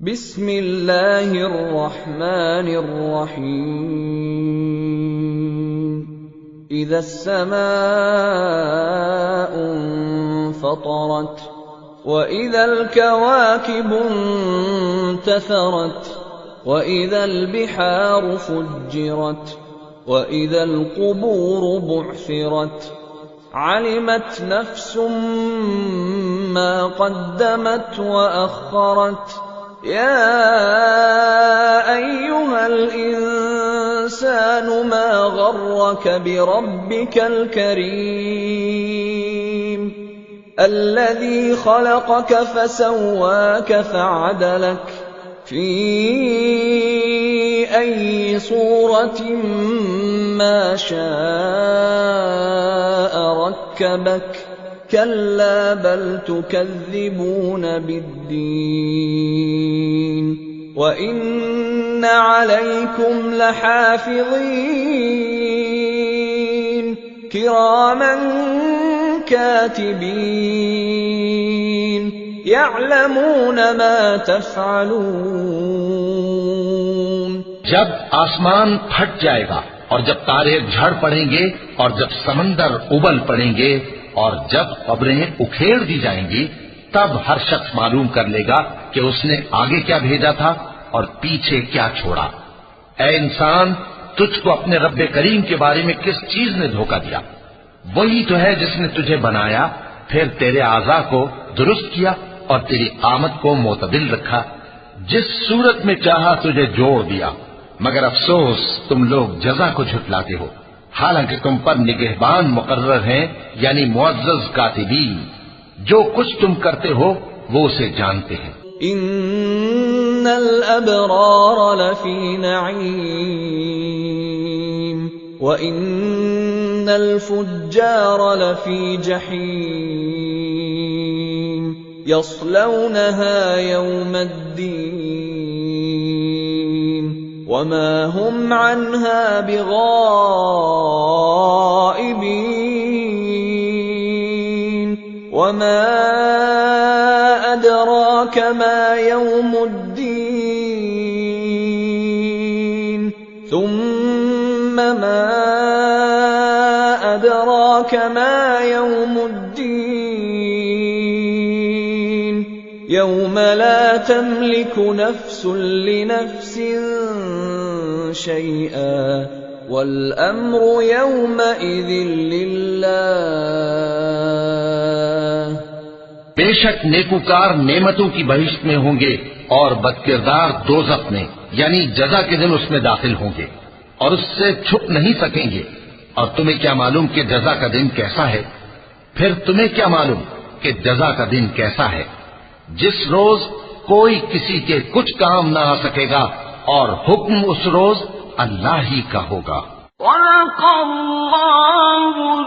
بسم اللہ الرحمن الرحیم اذا السماء انفطرت وَإِذَا الْكَوَاكِبُ انتَثَرَتْ وَإِذَا الْبِحَارُ فُجِّرَتْ وَإِذَا الْقُبُورُ بُعْثِرَتْ عَلِمَتْ نَفْسٌ مَّا قَدَّمَتْ وَأَخَّرَتْ يَا أَيُّهَا الْإِنسَانُ مَا غَرَّكَ بِرَبِّكَ الْكَرِيمِ الذي خلقك فسواك فعدلك في أي صورة ما شاء ركبك كلا بل تكذبون بالدين وإن عليكم لحافظين كراما كاتبين يعلمون ما تفعلون جب آسمان پھٹ جائے گا اور جب تارے جھڑ پڑیں گے اور جب سمندر ابل پڑیں گے اور جب قبریں اکھیڑ دی جائیں گی تب ہر شخص معلوم کر لے گا کہ اس نے آگے کیا بھیجا تھا اور پیچھے کیا چھوڑا۔ اے انسان، تجھ کو اپنے رب کریم کے بارے میں کس چیز نے دھوکہ دیا؟ وہی تو ہے جس نے تجھے بنایا، پھر تیرے اعضاء کو درست کیا اور تیری قامت کو معتدل رکھا، جس صورت میں چاہا تجھے جوڑ دیا، مگر افسوس تم لوگ جزا کو جھٹلاتے ہو، حالانکہ تم پر نگہبان مقرر ہیں، یعنی معزز کاتبین، جو کچھ تم کرتے ہو وہ اسے جانتے ہیں۔ ان الابرار لفی نعیم وَإِنَّ الْفُجَّارَ لَفِي جَحِيمٍ يَصْلَوْنَهَا يَوْمَ الدِّينِ وَمَا هُمْ عَنْهَا بِغَائِبِينَ وَمَا أَدْرَاكَ مَا يَوْمُ الدِّينِ ثُمَّ مَا أَدْرَاكَ مَا يَوْمُ الدِّينِ يَوْمَ لَا تَمْلِكُ نَفْسٌ لِنَفْسٍ شَيْئًا وَالْأَمْرُ يَوْمَئِذٍ لِلَّهِ۔ بے شک نیکوکار نعمتوں کی بہشت میں ہوں گے اور بدکردار دوزخ میں، یعنی جزا کے دن اس میں داخل ہوں گے اور اس سے چھپ نہیں سکیں گے۔ اور تمہیں کیا معلوم کہ جزا کا دن کیسا ہے؟ پھر تمہیں کیا معلوم کہ جزا کا دن کیسا ہے؟ جس روز کوئی کسی کے کچھ کام نہ آ سکے گا اور حکم اس روز اللہ ہی کا ہوگا۔ صدق اللہ